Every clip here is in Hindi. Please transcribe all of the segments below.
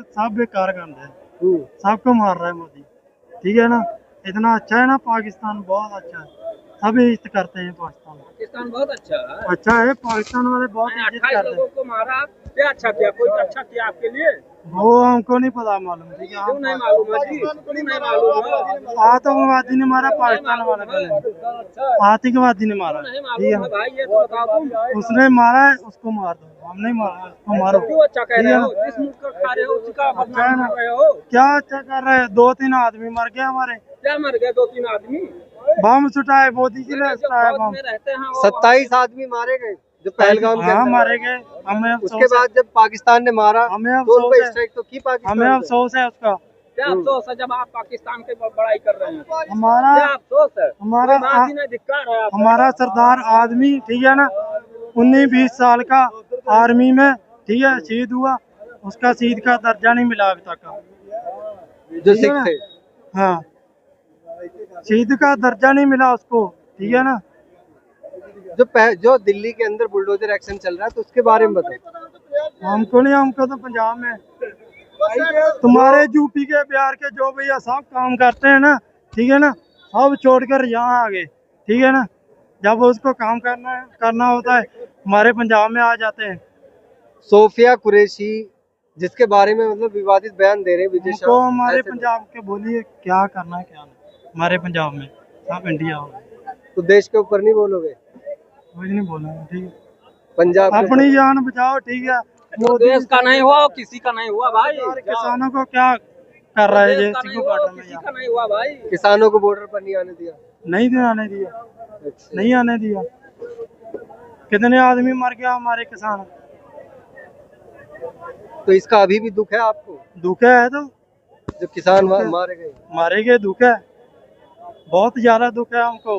सब बेकार गंद है, सबको मार रहा है मोदी। ठीक है ना, इतना अच्छा है ना पाकिस्तान, बहुत अच्छा है। सभी इज्जत करते हैं पाकिस्तान। पाकिस्तान बहुत अच्छा है। अच्छा है, पाकिस्तान वाले बहुत इज्जत 28 करते लोगों हैं। को मारा, क्या अच्छा किया? कोई अच्छा किया आपके लिए? वो हमको नहीं पता मालूम। ठीक है, क्यों नहीं मालूम है जी? क्यों नहीं मालूम है? आतंकवादी ने मारा पाकिस्तान वाले को, आतंकवादी ने मारा। नहीं ठीक मालूम है है, भाई, ये तो बताओ तुम। उसने मारा है, उसको मार दो। हम नहीं मारा, उसको मारो। क्यों अच्छा कह ठीक रहे है हो? ना, जिस मुल्क का खा रहे हो उसी का अच्छा है बदनाम ना। कर रहे हो। क्या अच्छा कर रहे हैं? 2-3 आदमी मर गए हमारे। क्या मर गए 2-3 आदमी? बम सुटाए, मोदी जी ने जो सुटाया फौज बम। में रहते हैं वो 27 आदमी मारे गए जो पहलगाम के हाँ, अंदर मारे गए। हमें उसके अफसोस है। बाद जब पाकिस्तान ने मारा हमें तो उन अफसोस पर है। स्ट्राइक तो की हमें पाकिस्तान पे। अफसोस है उसका। क्या अफसोस है जब आप पाकिस्तान की बड़ाई कर रहे हैं? हमारा क्या अफसोस है? हमारा माजी ने धिक्कार है आपका। हमारा सरदार आदमी, ठीक है ना, 19-20 साल का आर्मी में, ठीक है, शहीद हुआ। उसका शहीद का दर्जा नहीं मिला अभी तक। जो सिख थे। हाँ, शहीद का दर्जा नहीं मिला उसको। ठीक है ना, जो दिल्ली के अंदर बुलडोजर एक्शन चल रहा है तो उसके बारे में बताओ। हमको नहीं, हमको तो पंजाब में। तुम्हारे यूपी के, बिहार के जो भैया सब काम करते हैं ना, ठीक है ना, सब छोड़कर यहाँ आ गए। ठीक है ना, जब उसको काम करना होता है, हमारे पंजाब में आ जाते हैं। सोफिया कुरैशी जिसके बारे में मतलब विवादित बयान दे रहे हैं विजय हमको शाह, हमारे ऐसे पंजाब के बोलिए क्या करना है क्या नहीं। हमारे पंजाब में सब इंडिया हो, तो देश के ऊपर नहीं बोलोगे? कुछ नहीं बोला। ठीक है, पंजाब के अपनी जान बचाओ। ठीक है, जो देश का नहीं हुआ किसी का नहीं हुआ भाई। किसानों को क्या कर रहा है? देश ये का नहीं हुआ किसी का नहीं हुआ भाई। किसानों को बॉर्डर पर नहीं आने दिया। नहीं आने दिया, अच्छा। नहीं आने दिया। कितने आदमी मर गया हमारे किसान। तो इसका अभी भी दुख है आपको दुख है तो जो किसान दुख है। मारे गए? मारे गए, दुख है, बहुत ज्यादा दुख है हमको।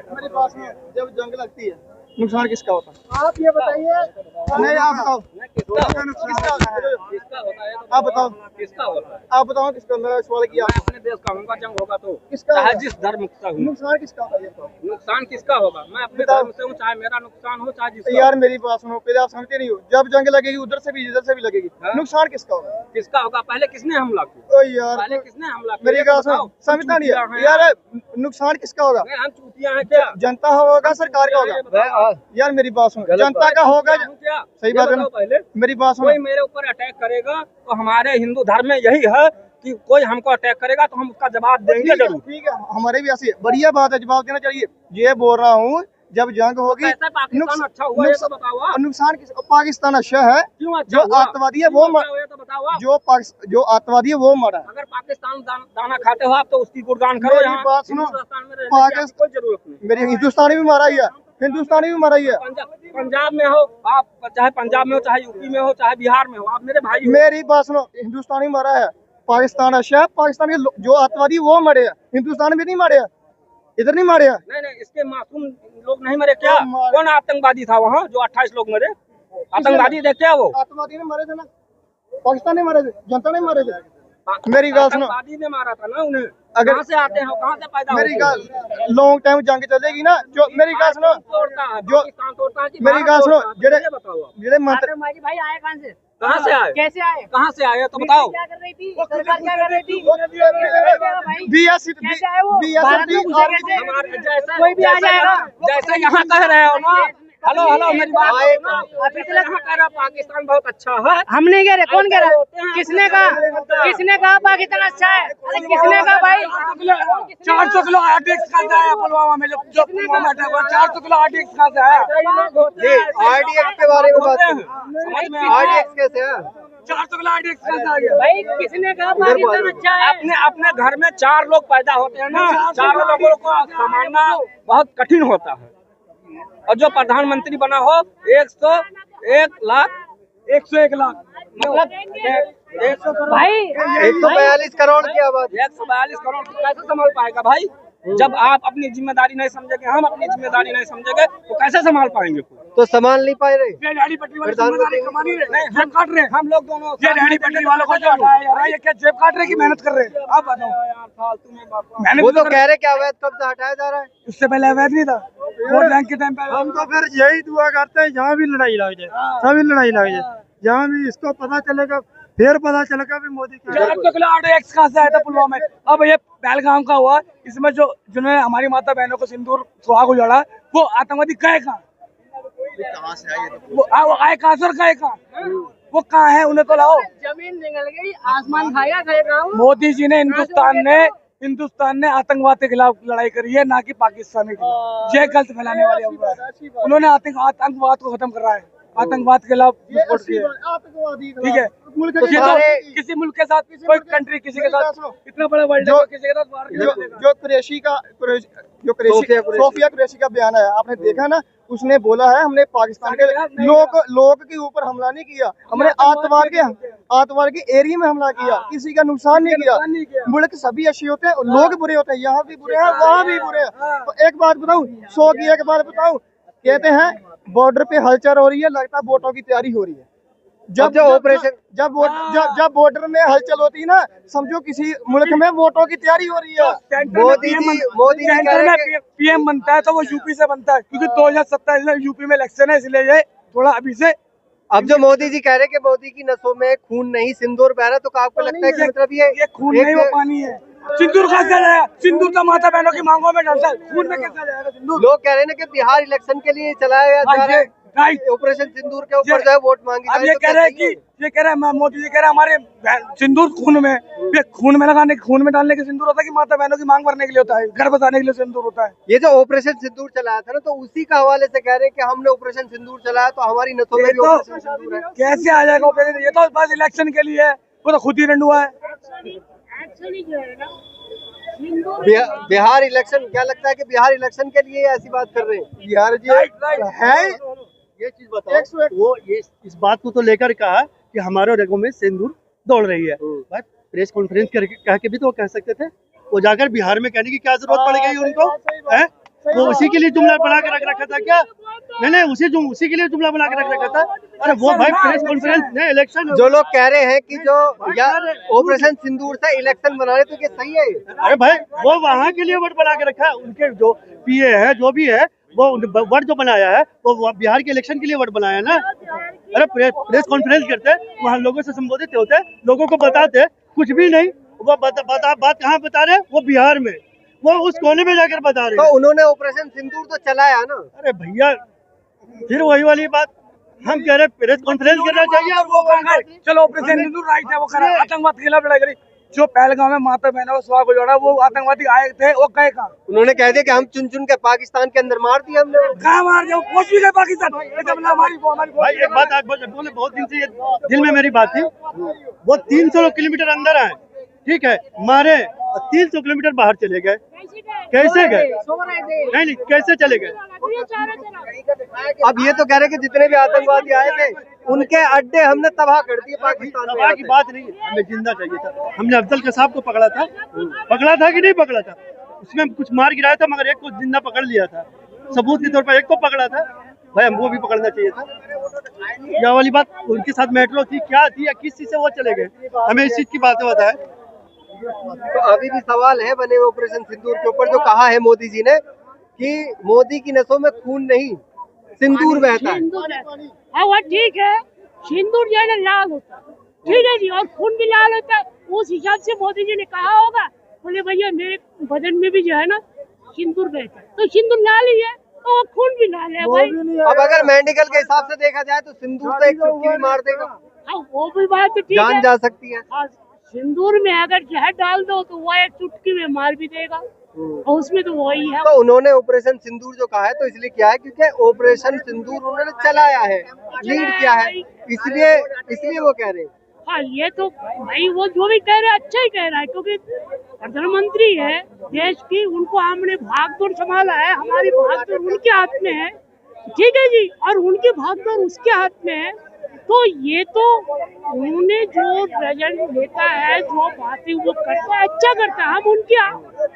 हमारे पास में जब जंग लगती है नुकसान किसका होता है? आप ये बताइए। नहीं, आप बताओ किसका होता है? आप बताओ किसका होता है? आप बताओ किसका। मैं सवाल किया मैं अपने देश का हूँ, जंग होगा तो किसका चाहे होगा? जिस धर्म का हूँ। नुकसान किसका होता है ये बताओ। नुकसान किसका होगा? मैं अपने धर्म से हूँ, चाहे मेरा नुकसान हो चाहे तो जिसका यार मेरी बात सुनो, पहले आप समझते नहीं हो। जब जंग लगेगी उधर से भी इधर से भी लगेगी, हाँ? नुकसान किसका होगा? किसका होगा? पहले किसने हमला किया? ओ यार पहले किसने हमला किया? मेरी ये तो बात सुनो, बताओ। समझता नहीं हम है यार। नुकसान किसका होगा? नहीं, हम चूतिया हैं क्या? जनता होगा, सरकार का होगा? यार मेरी बात सुनो, जनता का होगा। क्या सही बात है ना? पहले मेरी बात सुनो। कोई मेरे ऊपर अटैक करेगा तो हमारे हिंदू धर्म में यही है कि कोई हमको अटैक करेगा तो हम उसका जवाब देंगे जरूर। ठीक है, हमारे भी ऐसी बढ़िया बात है, जवाब देना चाहिए। ये बोल रहा हूँ जब जंग होगी कैसे पाकिस्तान अच्छा हुआ ये तो बताओ आप। नुकसान किस? पाकिस्तान अच्छा है। क्यों अच्छा जो हुआ? आतंकवादी है क्यों वो अच्छा हुआ ये तो बताओ आप। जो आतंकवादी है वो मरा है। अगर पाकिस्तान दाना खाते हो आप तो उसकी गुणगान करो। मेरी यहाँ बात सुनो, हिंदुस्तान में रहने की आपकी कोई जरूरत नहीं। मेरे हिंदुस्तानी भी मारा ही है, हिंदुस्तानी भी मारा ही है। पंजाब में हो आप, चाहे पंजाब में हो, चाहे यूपी में हो, चाहे बिहार में हो, आप मेरे भाई हो। मेरी बात सुनो, हिंदुस्तानी मारा है। पाकिस्तान अच्छा है, पाकिस्तान के जो आतंकवादी वो मरे हैं, हिंदुस्तान में नहीं मारे हैं, इधर नहीं मारे हैं। नहीं, इसके मासूम लोग नहीं मरे क्या? कौन आतंकवादी था वहाँ जो 28 लोग मरे? आतंकवादी थे क्या वो? आतंकवादी ने मारे थे ना, पाकिस्तान ने मारे थे, जनता ने मारे थे। मेरी बात सुनो, आतंकवादी ने मारा था ना उन्हें। अगर- कहाँ से आते हैं, कहाँ से पैदा मेरी होते हैं? गाल लॉन्ग टाइम जंग चलेगी ना, जो मेरी गाल सुनो, तोड़ता है जो- पाकिस्तान तोड़ता है कि मेरी भारत गाल सुनो, तोड़ता है? जेड़े- ये बताओ आप। जेड़े मंत्र भाई आए कहाँ से? कहाँ से आए? कैसे आए? कहाँ से आए तो बताओ। क्या कर रही थी? सरकार क्या कर रही थी? बीएससी कैसे आए वो? भारत में घुसे कैसे? हमारे जैसे कोई भी आ जाएगा। जैसे यहाँ कह रहे हो ना। हेलो मेरी बात आए सुनो ना। जैसे यहाँ कह रहा पाकिस्तान बहुत अच्छा है। हम नहीं कह रहे, कौन कह रहा है? किसने कहा? किसने कहा पाकिस्तान अच्छा है? अरे किसने कहा भाई? 400 किलो आरडीएक्स कहाँ से आया पुलवामा में? जो पुलवामा अटैक हुआ 400 किलो आरडीएक्स कहाँ से आया? आरडीएक्स के बारे में बात करें। समझ में आरडीएक्स कैसे है? 400 किलो आरडीएक्स कहाँ से आ गया? भाई किसने कहा पाकिस्तान अच्छा है? अपने घर में 4 लोग पैदा होते हैं ना, 4 लोगों को संभालना बहुत कठिन होता है। और जो प्रधानमंत्री बना हो 101 लाख मतलब भाई 142 करोड़ की आबादी। 142 करोड़ कैसे संभाल पाएगा भाई? जब आप अपनी जिम्मेदारी नहीं समझेंगे, हम अपनी जिम्मेदारी नहीं समझेंगे तो कैसे संभाल पाएंगे? तो संभाल नहीं पाए रहे प्रधानमंत्री नहीं, हम काट रहे हैं, हम लोग दोनों ये रेहड़ी पटरी वालों को जो हटाया ये क्या जेब काट रहे की मेहनत कर रहे हैं? आप बताओ यार, फालतू में बात। वो तो कह रहे क्या अवैध कब्जा हटाया जा रहा है। उससे पहले अवैध नहीं था, वोट बैंक के टाइम पे। हम तो फिर यही दुआ करते हैं जहाँ भी लड़ाई लग जाए, सभी लड़ाई लग जाए, जहाँ भी इसको पता चलेगा फिर पता चलेगा भी मोदी क्या है। 400 किलो RDX कहाँ से आया था पुलवामा में। अब ये पहलगाम का हुआ, इसमें जो जिन्होंने हमारी माता बहनों को सिंदूर सुहाग उजाड़ा, वो आतंकवादी गए कहाँ? वो आए कहाँ से और गए कहाँ? वो कहाँ है, उन्हें तो लाओ। जमीन निकल गई, आसमान खाया गया। मोदी जी ने हिंदुस्तान ने आतंकवाद के खिलाफ लड़ाई करी है, ना कि पाकिस्तान के खिलाफ। ये गलत फैलाने वाले अफवाह। उन्होंने आतंकवाद को खत्म कर रहा है, आतंकवाद के खिलाफ विस्फोट किया। ठीक है, तो ये तो किसी मुल्क के साथ, कोई कंट्री किसी के साथ, इतना बड़ा वर्ल्ड है, किसी के साथ वार नहीं करेगा। जो सोफिया कुरैशी का बयान है, आपने देखा ना, उसने बोला है हमने पाकिस्तान के लोग के ऊपर हमला नहीं किया, हमने आतंकवाद के एरिया में हमला किया, किसी का नुकसान नहीं किया। मुल्क सभी अच्छे होते हैं, लोग बुरे होते हैं, यहाँ भी बुरे हैं, वहाँ भी बुरे हैं। तो एक बात बताऊं, 100 की एक बात बताऊं, कहते हैं बॉर्डर पे हलचल हो रही है, लगता है वोटों की तैयारी हो रही है। जब बॉर्डर में हलचल होती है ना, समझो किसी मुल्क में वोटों की तैयारी हो रही है। मोदी PM बनता है तो वो यूपी से बनता है, क्योंकि 2027 में यूपी में इलेक्शन है, इसलिए ये थोड़ा अभी से। अब जो मोदी जी कह रहे हैं कि मोदी की नसों में खून नहीं सिंदूर बह रहा, तो आपको लगता है कि मतलब ये खून नहीं, वो पानी है। सिंदूर कहाँ से जाएगा? सिंदूर तो माता बहनों की मांगों में डलता है, खून में कैसे जाएगा सिंदूर? लोग कह रहे हैं ना कि बिहार इलेक्शन के लिए चलाया जा रहा है, ऑपरेशन सिंदूर के ऊपर जो है वोट मांगी। अब ये कह रहे हैं कि मोदी जी कह रहे हैं हमारे सिंदूर खून में, ये खून में लगाने, खून में डालने के सिंदूर होता है कि माता बहनों की मांग भरने के लिए होता है, घर बसाने के लिए सिंदूर होता है। ये जो ऑपरेशन सिंदूर चलाया था ना, तो उसी का हवाले से कह रहे हैं कि हमने ऑपरेशन सिंदूर चलाया तो हमारी नसों में भी ऑपरेशन सिंदूर है। कैसे आ जाएगा ऑपरेशन? ये तो बस इलेक्शन के लिए है, वो तो खुद ही रंडुआ है। बिहार इलेक्शन, क्या लगता है कि बिहार इलेक्शन के लिए ऐसी बात कर रहे हैं? बिहार जी है, ये चीज बताओ, वो ये इस बात को तो लेकर कहा कि हमारे रगों में सिंदूर दौड़ रही है, बट प्रेस कॉन्फ्रेंस करके कह के भी तो वो कह सकते थे। वो जाकर बिहार में कहने की क्या जरूरत पड़ गई उनको? है वो उसी के लिए जुमला बना के रख रखा था क्या? नहीं, उसी के लिए जुमला बना के रख रखा था। अरे वो भाई प्रेस कॉन्फ्रेंस नहीं, इलेक्शन। जो लोग कह रहे हैं कि जो ऑपरेशन सिंदूर से इलेक्शन बना रहे, तो ये सही है? अरे भाई वो वहाँ के लिए वर्ड बना के रखा है, उनके जो PA है, जो भी है, वो वर्ड जो बनाया है वो बिहार के इलेक्शन के लिए वर्ड बनाया ना। अरे प्रेस कॉन्फ्रेंस करते, वहाँ लोगों से संबोधित होते, लोगों को बताते, कुछ भी नहीं। वो बात कहाँ बता रहे? वो बिहार में, वो उस कोने में जाकर बता रहे। तो उन्होंने ऑपरेशन सिंदूर तो चलाया ना। अरे भैया, फिर वही वाली बात हम कह रहे, प्रेस कॉन्फ्रेंस करना चाहिए। और वो कहा चलो ऑपरेशन सिंदूर राइट है, वो करा, आतंकवाद के खिलाफ लड़ाई करी। जो पहलगाम में माता बहनों को सुहाग उजाड़ा, वो आतंकवादी आए थे, वो गए कहाँ? उन्होंने कह दिया कि हम चुन चुन के पाकिस्तान के अंदर मार दिया हमने। कहाँ मार दिया? पहुंच भी गए पाकिस्तान। भाई एक बात आप बोले, बहुत दिन से ये दिल में मेरी बात थी, वो 300 किलोमीटर अंदर आए, ठीक है, मारे, 300 किलोमीटर बाहर चले गए। कैसे गए? नहीं, कैसे चले गए? अब ये तो कह रहे कि जितने भी आतंकवादी आए थे, उनके अड्डे हमने तबाह कर दिए पाकिस्तान में। तबाह की बात नहीं, हमें जिंदा चाहिए था। हमने अफजल कसाब को पकड़ा था कि नहीं पकड़ा था? उसमें कुछ मार गिराया था, मगर एक को जिंदा पकड़ लिया था, सबूत के तौर पर एक को पकड़ा था। भाई हमको भी पकड़ना चाहिए था। यह वाली बात, उनके साथ मेट्रो थी, क्या थी, या किस चीज से वो चले गए, हमें इस चीज की बातें बताए। तो अभी भी सवाल है बने हुए ऑपरेशन सिंदूर के ऊपर, जो कहा है मोदी जी ने कि मोदी की नसों में खून नहीं सिंदूर बहता है। हाँ वो ठीक है, सिंदूर जो है ना लाल होता है, ठीक है जी, और खून भी लाल होता है। उस हिसाब से मोदी जी ने कहा होगा, बोले भैया मेरे बदन में भी जो है ना सिंदूर बहता है, तो सिंदूर लाल ही है, तो खून भी लाल है भाई। अब अगर मेडिकल के हिसाब से देखा जाए तो सिंदूर तो एक चुटकी भी मार देगा। हाँ वो भी बात तो ठीक है, जान जा सकती है। हाँ, सिंदूर में अगर जहर डाल दो तो वो एक चुटकी में मार भी देगा, और उसमें तो वही है। तो उन्होंने ऑपरेशन सिंदूर जो कहा है, तो इसलिए किया है क्योंकि ऑपरेशन सिंदूर उन्होंने चलाया है, लीड किया है, इसलिए वो कह रहे हैं। हाँ ये तो भाई वो जो भी कह रहे हैं अच्छा ही कह रहा है, क्योंकि प्रधानमंत्री है देश की, उनको हमने भागदौड़ संभाला है, हमारी भागदौड़ उनके हाथ में है, ठीक है जी, और उनकी भागदौड़ उसके हाथ में है। तो ये तो उन्होंने जो रिजल्ट लेता है, जो बातें वो करता है, अच्छा करता है, हम उनके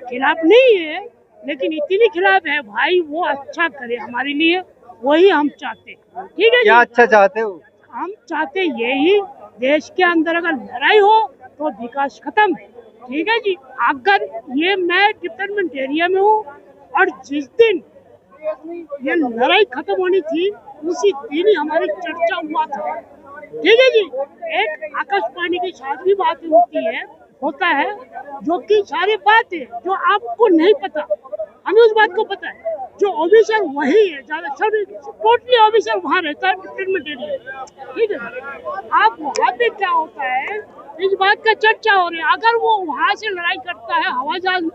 खिलाफ नहीं है, लेकिन इतनी खिलाफ है भाई, वो अच्छा करे हमारे लिए, वही हम चाहते हैं, ठीक है। क्या अच्छा चाहते हो? हम चाहते यही, देश के अंदर अगर लड़ाई हो तो विकास खत्म, ठीक है जी। अगर ये मैं डिपार्टमेंट एरिया में हूँ, और जिस दिन ये लड़ाई खत्म होनी थी उसी दिन ही हमारी चर्चा हुआ था ठीक है जी। एक आकाशवाणी की सारी बातें होता है जो कि सारी बातें जो आपको नहीं पता, हमें उस बात को पता है। जो ऑफिसर वही है, ज्यादा सब टोटली ऑफिसर वहाँ रहता है डिपार्टमेंट एरिया, ठीक है। आप वहाँ पे क्या होता है, इस बात का चर्चा हो रही है। अगर वो वहाँ से लड़ाई करता है हवाई जहाज